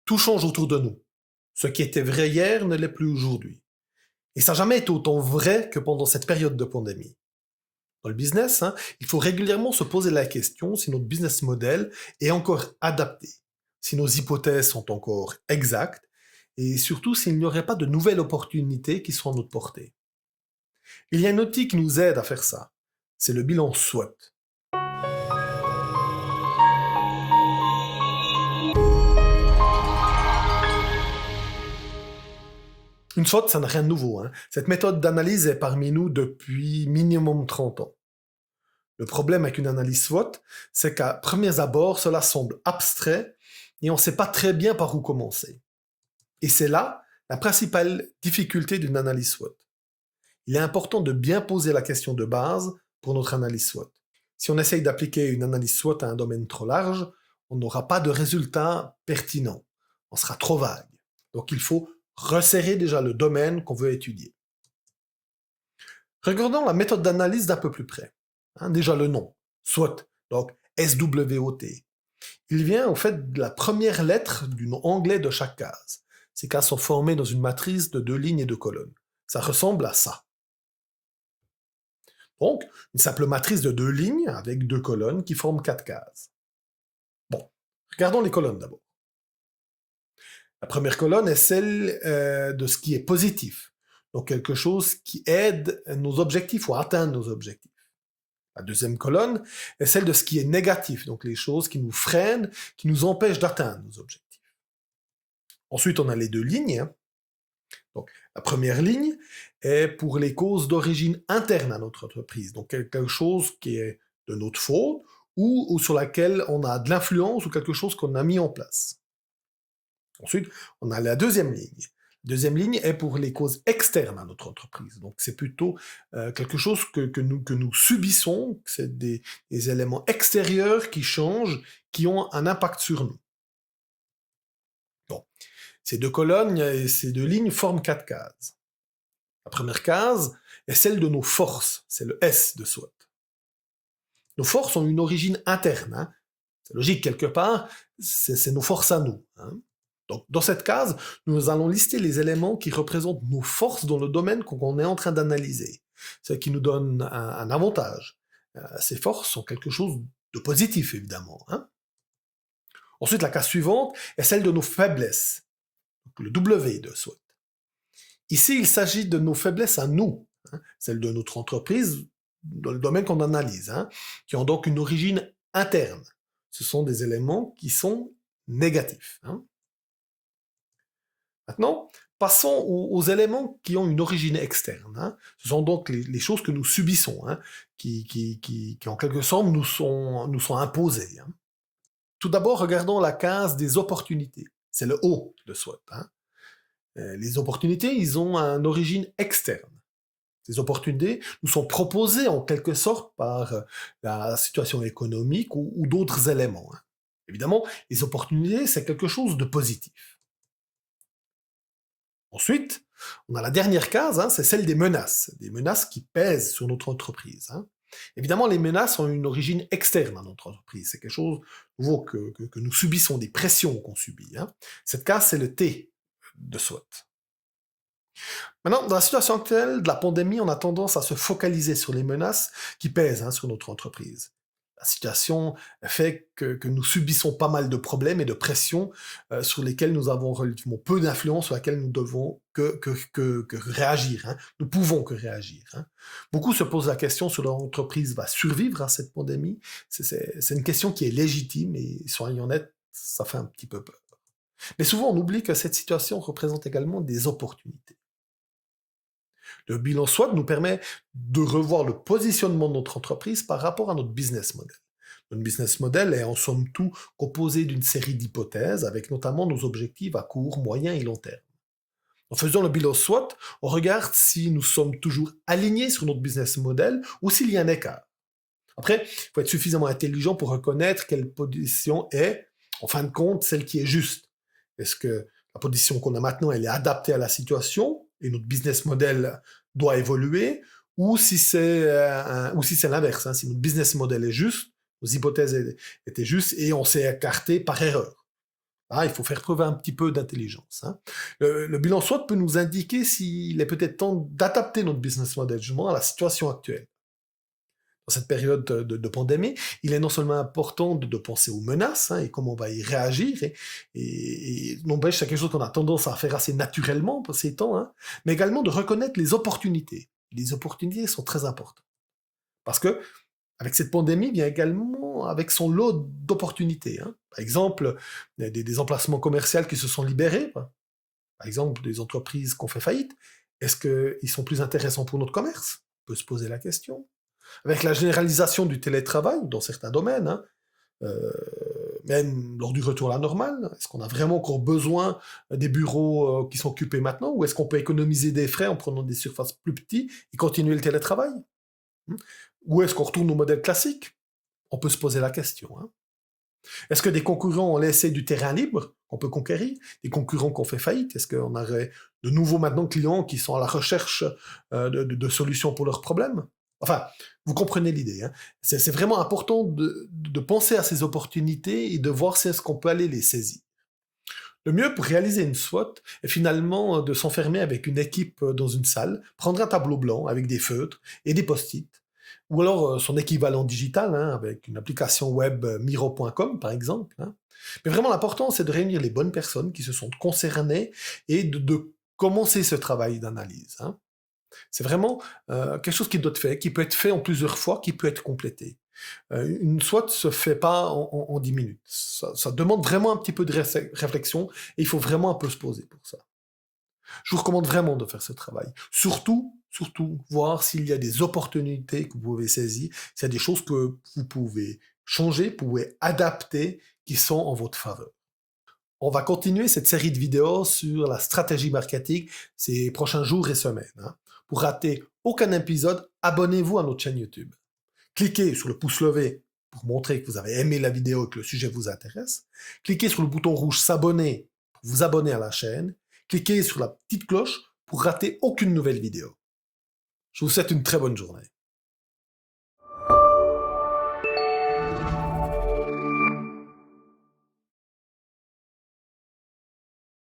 Tout change autour de nous. Ce qui était vrai hier ne l'est plus aujourd'hui. Et ça n'a jamais été autant vrai que pendant cette période de pandémie. Dans le business, il faut régulièrement se poser la question si notre business model est encore adapté, si nos hypothèses sont encore exactes, et surtout s'il n'y aurait pas de nouvelles opportunités qui sont à notre portée. Il y a un outil qui nous aide à faire ça. C'est le bilan SWOT. Une SWOT, ça n'a rien de nouveau. Cette méthode d'analyse est parmi nous depuis minimum 30 ans. Le problème avec une analyse SWOT, c'est qu'à premiers abords, cela semble abstrait et on ne sait pas très bien par où commencer. Et c'est là la principale difficulté d'une analyse SWOT. Il est important de bien poser la question de base pour notre analyse SWOT. Si on essaye d'appliquer une analyse SWOT à un domaine trop large, on n'aura pas de résultat pertinent. On sera trop vague. Donc il faut resserrer déjà le domaine qu'on veut étudier. Regardons la méthode d'analyse d'un peu plus près. Déjà le nom, SWOT, donc S-W-O-T. Il vient en fait de la première lettre du nom anglais de chaque case. Ces cases sont formées dans une matrice de 2 lignes et 2 colonnes. Ça ressemble à ça. Donc, une simple matrice de 2 lignes avec 2 colonnes qui forment 4 cases. Bon, regardons les colonnes d'abord. La première colonne est celle de ce qui est positif, donc quelque chose qui aide nos objectifs ou à atteindre nos objectifs. La deuxième colonne est celle de ce qui est négatif, donc les choses qui nous freinent, qui nous empêchent d'atteindre nos objectifs. Ensuite, on a les 2 lignes. Donc, la première ligne est pour les causes d'origine interne à notre entreprise, donc quelque chose qui est de notre faute ou sur laquelle on a de l'influence ou quelque chose qu'on a mis en place. Ensuite, on a la deuxième ligne. La deuxième ligne est pour les causes externes à notre entreprise. Donc, c'est plutôt quelque chose que nous subissons, c'est des éléments extérieurs qui changent, qui ont un impact sur nous. Bon. Ces 2 colonnes et ces 2 lignes forment 4 cases. La première case est celle de nos forces, c'est le S de SWOT. Nos forces ont une origine interne, c'est logique quelque part, c'est nos forces à nous. Donc, dans cette case, nous allons lister les éléments qui représentent nos forces dans le domaine qu'on est en train d'analyser, ce qui nous donne un avantage. Ces forces sont quelque chose de positif, évidemment. Ensuite, la case suivante est celle de nos faiblesses, donc le W de SWOT. Ici, il s'agit de nos faiblesses à nous, celles de notre entreprise, dans le domaine qu'on analyse, qui ont donc une origine interne. Ce sont des éléments qui sont négatifs. Maintenant, passons aux éléments qui ont une origine externe. Ce sont donc les choses que nous subissons, qui en quelque sorte nous sont imposées. Tout d'abord, regardons la case des opportunités. C'est le O de SWOT. Les opportunités, ils ont une origine externe. Ces opportunités nous sont proposées en quelque sorte par la situation économique ou d'autres éléments. Évidemment, les opportunités, c'est quelque chose de positif. Ensuite, on a la dernière case, c'est celle des menaces qui pèsent sur notre entreprise. Évidemment, les menaces ont une origine externe à notre entreprise. C'est quelque chose nouveau que nous subissons, des pressions qu'on subit. Cette case, c'est le T de SWOT. Maintenant, dans la situation actuelle de la pandémie, on a tendance à se focaliser sur les menaces qui pèsent sur notre entreprise. La situation fait que nous subissons pas mal de problèmes et de pressions sur lesquels nous avons relativement peu d'influence, sur lesquels nous devons que réagir. Nous pouvons que réagir. Beaucoup se posent la question si leur entreprise va survivre à cette pandémie. C'est une question qui est légitime et, soyons honnêtes, ça fait un petit peu peur. Mais souvent, on oublie que cette situation représente également des opportunités. Le bilan SWOT nous permet de revoir le positionnement de notre entreprise par rapport à notre business model. Notre business model est en somme tout composé d'une série d'hypothèses avec notamment nos objectifs à court, moyen et long terme. En faisant le bilan SWOT, on regarde si nous sommes toujours alignés sur notre business model ou s'il y a un écart. Après, il faut être suffisamment intelligent pour reconnaître quelle position est, en fin de compte, celle qui est juste. Est-ce que la position qu'on a maintenant, elle est adaptée à la situation et notre business model doit évoluer, ou si c'est l'inverse, si notre business model est juste, nos hypothèses étaient justes et on s'est écarté par erreur. Ah, il faut faire preuve un petit peu d'intelligence, hein. Le bilan SWOT peut nous indiquer s'il est peut-être temps d'adapter notre business model justement à la situation actuelle. Dans cette période de pandémie, il est non seulement important de penser aux menaces, hein, et comment on va y réagir, et n'empêche, c'est quelque chose qu'on a tendance à faire assez naturellement pour ces temps, hein, mais également de reconnaître les opportunités. Les opportunités sont très importantes. Parce que avec cette pandémie vient également avec son lot d'opportunités, hein. Par exemple, il y a des emplacements commerciaux qui se sont libérés. Par exemple, des entreprises qui ont fait faillite. Est-ce qu'ils sont plus intéressants pour notre commerce? On peut se poser la question. Avec la généralisation du télétravail dans certains domaines, hein, euh, même lors du retour à la normale, est-ce qu'on a vraiment encore besoin des bureaux qui sont occupés maintenant, ou est-ce qu'on peut économiser des frais en prenant des surfaces plus petites et continuer le télétravail? Hmm. Ou est-ce qu'on retourne au modèle classique? On peut se poser la question, hein. Est-ce que des concurrents ont laissé du terrain libre qu'on peut conquérir? Des concurrents qui ont fait faillite? Est-ce qu'on aurait de nouveaux maintenant clients qui sont à la recherche de solutions pour leurs problèmes? Enfin, vous comprenez l'idée, hein. C'est vraiment important de penser à ces opportunités et de voir si est-ce qu'on peut aller les saisir. Le mieux pour réaliser une SWOT est finalement de s'enfermer avec une équipe dans une salle, prendre un tableau blanc avec des feutres et des post-it, ou alors son équivalent digital, hein, avec une application web miro.com par exemple, hein. Mais vraiment l'important c'est de réunir les bonnes personnes qui se sont concernées et de commencer ce travail d'analyse, hein. C'est vraiment quelque chose qui doit être fait, qui peut être fait en plusieurs fois, qui peut être complété. Une SWOT se fait pas en 10 minutes. Ça demande vraiment un petit peu de réflexion et il faut vraiment un peu se poser pour ça. Je vous recommande vraiment de faire ce travail. Surtout, voir s'il y a des opportunités que vous pouvez saisir, s'il y a des choses que vous pouvez changer, pouvez adapter, qui sont en votre faveur. On va continuer cette série de vidéos sur la stratégie marketing ces prochains jours et semaines, hein. Pour rater aucun épisode, abonnez-vous à notre chaîne YouTube. Cliquez sur le pouce levé pour montrer que vous avez aimé la vidéo et que le sujet vous intéresse. Cliquez sur le bouton rouge s'abonner pour vous abonner à la chaîne. Cliquez sur la petite cloche pour rater aucune nouvelle vidéo. Je vous souhaite une très bonne journée.